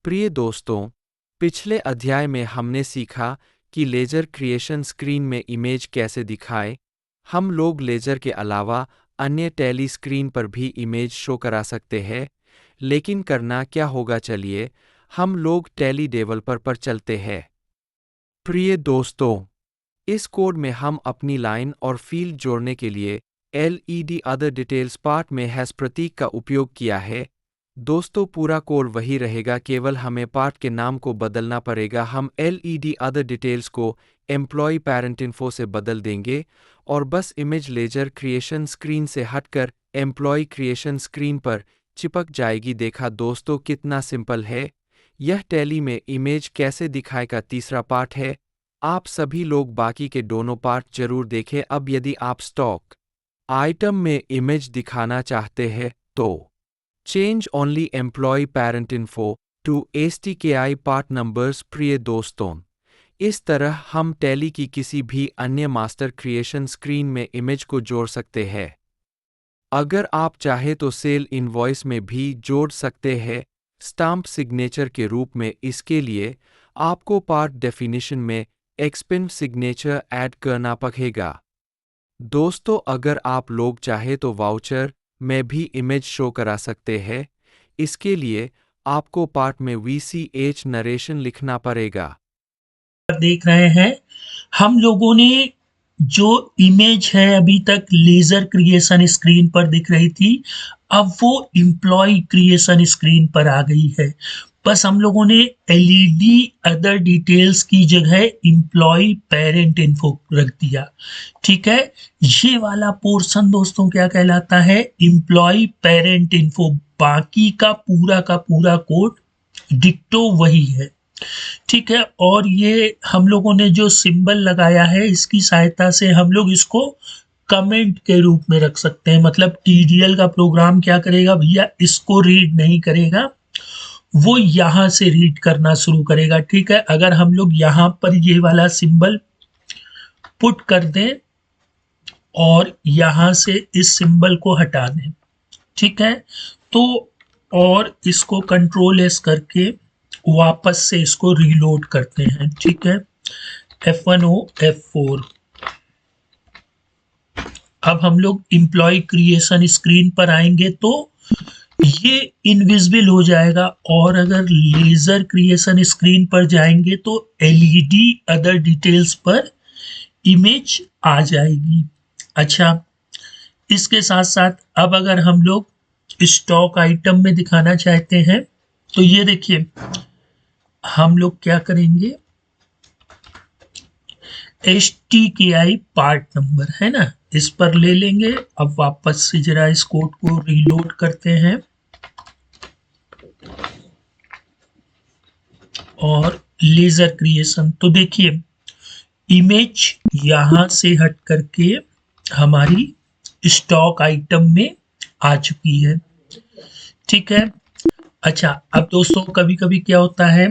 प्रिय दोस्तों, पिछले अध्याय में हमने सीखा कि लेज़र क्रिएशन स्क्रीन में इमेज कैसे दिखाए। हम लोग लेज़र के अलावा अन्य टेली स्क्रीन पर भी इमेज शो करा सकते हैं, लेकिन करना क्या होगा, चलिए हम लोग टेली डेवलपर पर चलते हैं। प्रिय दोस्तों, इस कोड में हम अपनी लाइन और फील्ड जोड़ने के लिए LED अदर डिटेल्स पार्ट में हैश प्रतीक का उपयोग किया है। दोस्तों, पूरा कोड वही रहेगा, केवल हमें पार्ट के नाम को बदलना पड़ेगा। हम LED अदर डिटेल्स को एम्प्लॉय पेरेंट इन्फो से बदल देंगे और बस इमेज लेजर क्रिएशन स्क्रीन से हटकर एम्प्लॉय क्रिएशन स्क्रीन पर चिपक जाएगी। देखा दोस्तों, कितना सिंपल है। यह टैली में इमेज कैसे दिखाए का तीसरा पार्ट है। आप सभी लोग बाकी के दोनों पार्ट जरूर देखें। अब यदि आप स्टॉक आइटम में इमेज दिखाना चाहते हैं तो change only employ parent info to STKI part numbers. प्रिय दोस्तों, इस तरह हम टैली की किसी भी अन्य मास्टर क्रिएशन स्क्रीन में इमेज को जोड़ सकते हैं। अगर आप चाहे तो सेल इनवॉइस में भी जोड़ सकते हैं स्टाम्प सिग्नेचर के रूप में। इसके लिए आपको पार्ट डेफिनेशन में एक्सपेंड सिग्नेचर ऐड करना पड़ेगा। दोस्तों, अगर आप लोग चाहे तो वाउचर में भी इमेज शो करा सकते हैं। इसके लिए आपको पार्ट में VCH नरेशन लिखना पड़ेगा। देख रहे हैं हम लोगों ने जो इमेज है अभी तक लेजर क्रिएशन स्क्रीन पर दिख रही थी, अब वो एम्प्लॉय क्रिएशन स्क्रीन पर आ गई है। बस हम लोगों ने LED अदर डिटेल्स की जगह एम्प्लॉय पेरेंट इन्फो रख दिया। ठीक है, ये वाला पोर्शन दोस्तों क्या कहलाता है? Employ parent info. बाकी का पूरा कोड डिक्टो वही है। ठीक है, और ये हम लोगों ने जो सिंबल लगाया है इसकी सहायता से हम लोग इसको कमेंट के रूप में रख सकते हैं। मतलब TDL का प्रोग्राम क्या करेगा भैया, इसको रीड नहीं करेगा, वो यहां से रीड करना शुरू करेगा। ठीक है, अगर हम लोग यहाँ पर ये वाला सिंबल पुट कर दें और यहां से इस सिंबल को हटा दें, ठीक है, तो और इसको कंट्रोल S करके वापस से इसको रीलोड करते हैं। ठीक है, F1O F4। अब हम लोग एम्प्लॉय क्रिएशन स्क्रीन पर आएंगे तो ये इनविजिबल हो जाएगा, और अगर लेजर क्रिएशन स्क्रीन पर जाएंगे तो LED अदर डिटेल्स पर इमेज आ जाएगी। अच्छा, इसके साथ साथ अब अगर हम लोग स्टॉक आइटम में दिखाना चाहते हैं तो ये देखिए, हम लोग क्या करेंगे, STKI पार्ट नंबर है ना, इस पर ले लेंगे। अब वापस से जरा इस कोड को रीलोड करते हैं और लेजर क्रिएशन, तो देखिए इमेज यहां से हट करके हमारी स्टॉक आइटम में आ चुकी है। ठीक है, अच्छा, अब दोस्तों कभी कभी क्या होता है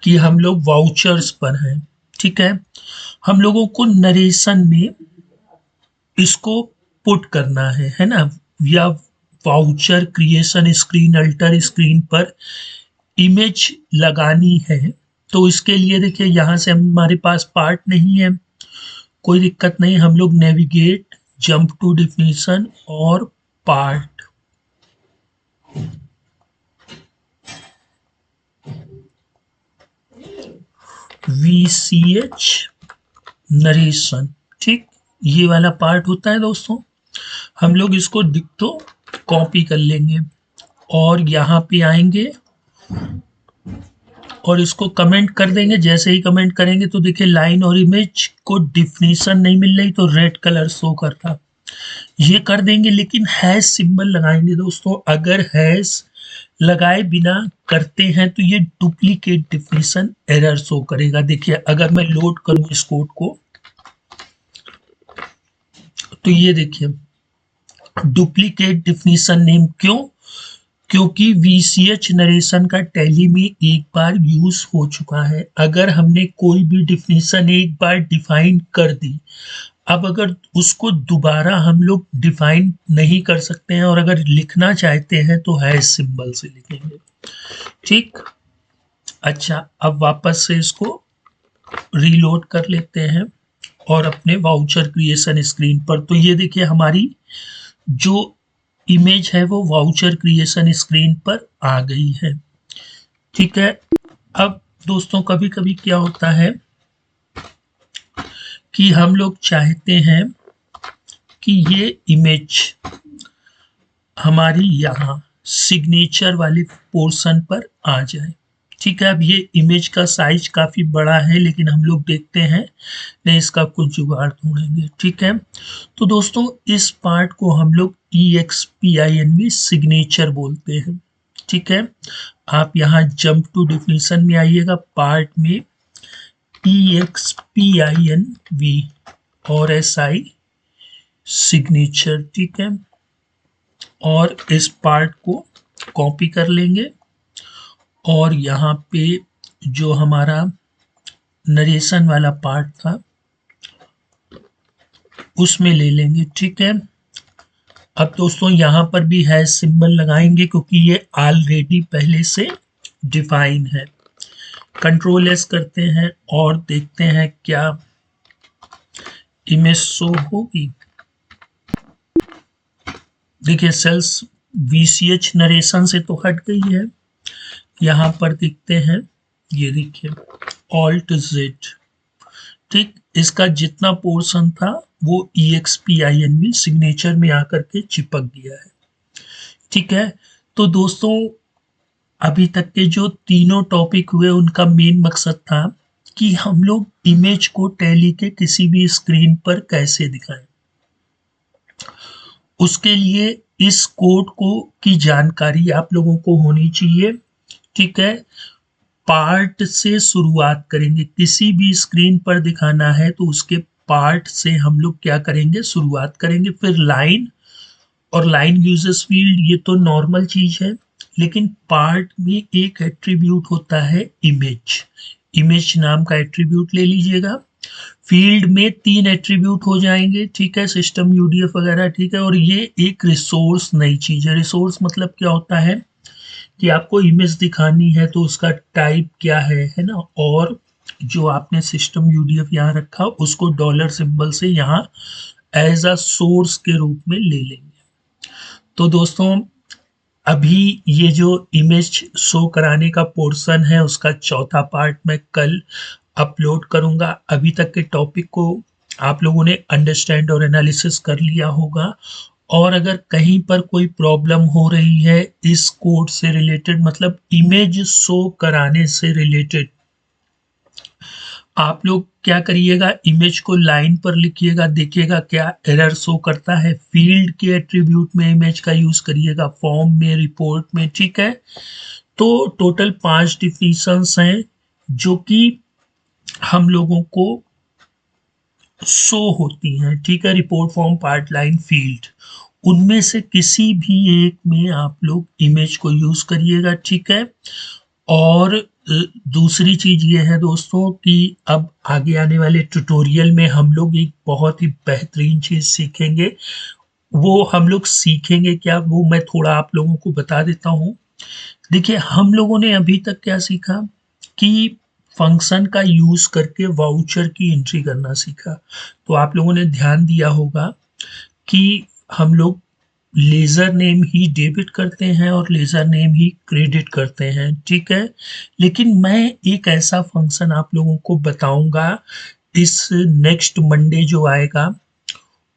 कि हम लोग वाउचर्स पर हैं। ठीक है, हम लोगों को नरेशन में इसको पुट करना है ना, या voucher creation screen alter screen पर इमेज लगानी है। तो इसके लिए देखिए, यहां से हमारे पास पार्ट नहीं है, कोई दिक्कत नहीं, हम लोग नेविगेट, जंप टू डिफिनीशन और पार्ट, VCH नरेशन, ठीक, ये वाला पार्ट होता है दोस्तों। हम लोग इसको डिक्टो कॉपी कर लेंगे और यहाँ पे आएंगे और इसको कमेंट कर देंगे। जैसे ही कमेंट करेंगे तो देखिए लाइन और इमेज को डिफिनीशन नहीं मिल रही, तो रेड कलर शो करता, ये कर देंगे। लेकिन हैश सिंबल लगाएंगे दोस्तों। अगर हैश लगाए बिना करते हैं तो ये डुप्लीकेट डिफिनीशन एरर शो करेगा। देखिए, अगर मैं लोड करूं इस कोड को तो ये देखिए डुप्लीकेट डिफिनीशन नेम। क्यों? क्योंकि VCH नरेशन का टैली में एक बार यूज हो चुका है। अगर हमने कोई भी डिफिनीशन एक बार डिफाइन कर दी, अब अगर उसको दोबारा हम लोग डिफाइन नहीं कर सकते हैं और अगर लिखना चाहते हैं तो हैश सिंबल से लिखेंगे। ठीक। अच्छा, अब वापस से इसको रीलोड कर लेते हैं और अपने वाउचर क्रिएशन स्क्रीन पर। तो ये देखिए हमारी जो इमेज है वो वाउचर क्रिएशन स्क्रीन पर आ गई है। ठीक है। अब दोस्तों कभी कभी क्या होता है कि हम लोग चाहते हैं कि ये इमेज हमारी यहाँ सिग्नेचर वाले पोर्शन पर आ जाए। ठीक है। अब ये इमेज का साइज काफी बड़ा है, लेकिन हम लोग देखते हैं नहीं, इसका कुछ जुगाड़ ढूंढेंगे। ठीक है। तो दोस्तों इस पार्ट को हम लोग EXPINV सिग्नेचर बोलते हैं। ठीक है। आप यहाँ जंप टू डिफिनीशन में आइएगा, पार्ट में EXPINV और SI सिग्नेचर। ठीक है। और इस पार्ट को कॉपी कर लेंगे और यहाँ पे जो हमारा नरेशन वाला पार्ट था उसमें ले लेंगे। ठीक है। अब दोस्तों यहाँ पर भी हैश सिंबल लगाएंगे क्योंकि ये ऑलरेडी पहले से डिफाइन है। कंट्रोल एस करते हैं और देखते हैं क्या इमेज शो होगी। देखिए सेल्स VCH नरेशन से तो हट गई है। यहाँ पर देखते हैं, ये देखिए Alt Z। ठीक। इसका जितना पोर्शन था वो EXPINV सिग्नेचर में आकर के चिपक गया है। ठीक है। तो दोस्तों अभी तक के जो तीनों टॉपिक हुए उनका मेन मकसद था कि हम लोग इमेज को टैली के किसी भी स्क्रीन पर कैसे दिखाएं। उसके लिए इस कोड को की जानकारी आप लोगों को होनी चाहिए। ठीक है। पार्ट से शुरुआत करेंगे, किसी भी स्क्रीन पर दिखाना है तो उसके पार्ट से हम लोग क्या करेंगे, शुरुआत करेंगे। फिर लाइन और लाइन यूजर्स फील्ड, ये तो नॉर्मल चीज है, लेकिन पार्ट में एक एट्रीब्यूट होता है इमेज। इमेज नाम का एट्रीब्यूट ले लीजिएगा। फील्ड में 3 एट्रीब्यूट हो जाएंगे। ठीक है। सिस्टम UDF वगैरह। ठीक है। और ये एक रिसोर्स नई चीज है। रिसोर्स मतलब क्या होता है कि आपको इमेज दिखानी है तो उसका टाइप क्या है ना, और जो आपने सिस्टम UDF यहाँ रखा उसको डॉलर सिंबल से यहाँ एज अ सोर्स के रूप में ले लेंगे। तो दोस्तों अभी ये जो इमेज शो कराने का पोर्शन है उसका चौथा पार्ट मैं कल अपलोड करूंगा। अभी तक के टॉपिक को आप लोगों ने अंडरस्टैंड और एनालिसिस कर लिया होगा, और अगर कहीं पर कोई प्रॉब्लम हो रही है इस कोड से रिलेटेड, मतलब इमेज शो कराने से रिलेटेड, आप लोग क्या करिएगा, इमेज को लाइन पर लिखिएगा, देखिएगा क्या एरर शो करता है। फील्ड के एट्रीब्यूट में इमेज का यूज करिएगा, फॉर्म में, रिपोर्ट में। ठीक है। तो टोटल 5 डिफिनीशंस हैं जो कि हम लोगों को शो होती हैं। ठीक है। Report, form, part, line, field, उनमें से किसी भी एक में आप लोग इमेज को यूज करिएगा। ठीक है। और दूसरी चीज ये है दोस्तों कि अब आगे आने वाले ट्यूटोरियल में हम लोग एक बहुत ही बेहतरीन चीज सीखेंगे। वो हम लोग सीखेंगे क्या, वो मैं थोड़ा आप लोगों को बता देता हूँ। देखिए हम लोगों ने अभी तक क्या सीखा कि फंक्शन का यूज करके वाउचर की एंट्री करना सीखा। तो आप लोगों ने ध्यान दिया होगा कि हम लोग लेजर नेम ही डेबिट करते हैं और लेजर नेम ही क्रेडिट करते हैं। ठीक है। लेकिन मैं एक ऐसा फंक्शन आप लोगों को बताऊंगा इस नेक्स्ट मंडे जो आएगा,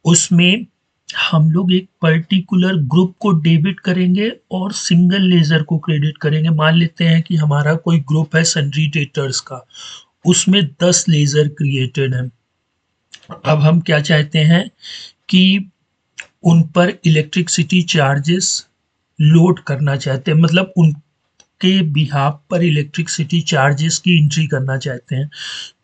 उसमें हम लोग एक पर्टिकुलर ग्रुप को डेबिट करेंगे और सिंगल लेजर को क्रेडिट करेंगे। मान लेते हैं कि हमारा कोई ग्रुप है सन्ड्री डेटर्स का, उसमें 10 लेजर क्रिएटेड हैं। अब हम क्या चाहते हैं कि उन पर इलेक्ट्रिसिटी चार्जेस लोड करना चाहते हैं, मतलब उनके बिहाफ पर इलेक्ट्रिसिटी चार्जेस की एंट्री करना चाहते हैं।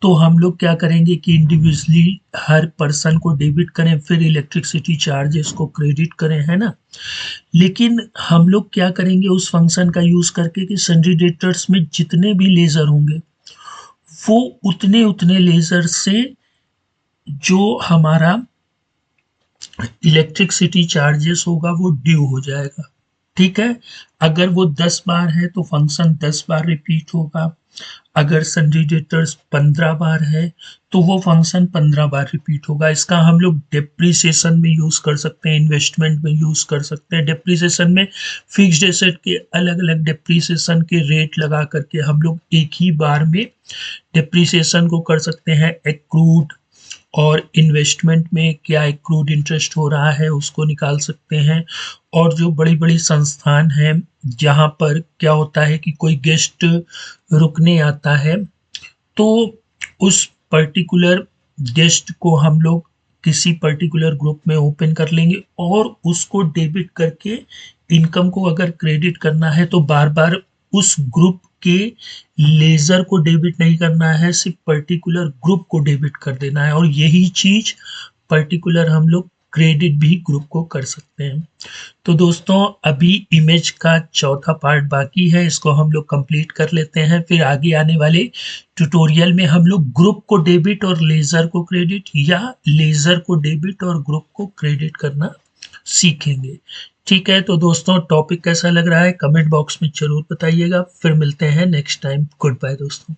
तो हम लोग क्या करेंगे कि इंडिविजुअली हर पर्सन को डेबिट करें, फिर इलेक्ट्रिसिटी चार्जेस को क्रेडिट करें, है ना। लेकिन हम लोग क्या करेंगे उस फंक्शन का यूज करके कि सन्ड्री डेटर्स में जितने भी लेजर होंगे वो उतने उतने लेजर से जो हमारा इलेक्ट्रिसिटी चार्जेस होगा वो ड्यू हो जाएगा। ठीक है? अगर वो 10 बार है तो फंक्शन 10 बार रिपीट होगा। अगर सन्ड्री डेटर्स 15 बार है तो वो फंक्शन 15 बार रिपीट होगा। इसका हम लोग डेप्रिसिएशन में यूज़ कर सकते हैं, इन्वेस्टमेंट में यूज़ कर सकते हैं। डेप्रिसिएशन में फिक्स्ड एसेट के अलग-अलग डेप्रिसिएशन के रेट लगा करके हम लोग एक ही बार में डेप्रिसिएशन को कर सकते हैं। एक्रूड और इन्वेस्टमेंट में क्या एक्रूड इंटरेस्ट हो रहा है उसको निकाल सकते हैं। और जो बड़ी-बड़ी संस्थान हैं जहाँ पर क्या होता है कि कोई गेस्ट रुकने आता है तो उस पर्टिकुलर गेस्ट को हम लोग किसी पर्टिकुलर ग्रुप में ओपन कर लेंगे और उसको डेबिट करके इनकम को अगर क्रेडिट करना है तो बार-बार उस ग्रुप के लेज़र को डेबिट नहीं करना है, सिर्फ पर्टिकुलर ग्रुप को डेबिट कर देना है और यही चीज़ पर्टिकुलर हम लोग क्रेडिट भी ग्रुप को कर सकते हैं। तो दोस्तों अभी इमेज का चौथा पार्ट बाकी है, इसको हम लोग कंप्लीट कर लेते हैं। फिर आगे आने वाले ट्यूटोरियल में हम लोग ग्रुप को डेबिट और लेज़र को क्रेडिट या लेज़र को डेबिट और ग्रुप को क्रेडिट करना सीखेंगे। ठीक है, तो दोस्तों टॉपिक कैसा लग रहा है कमेंट बॉक्स में ज़रूर बताइएगा। फिर मिलते हैं नेक्स्ट टाइम। गुड बाय दोस्तों।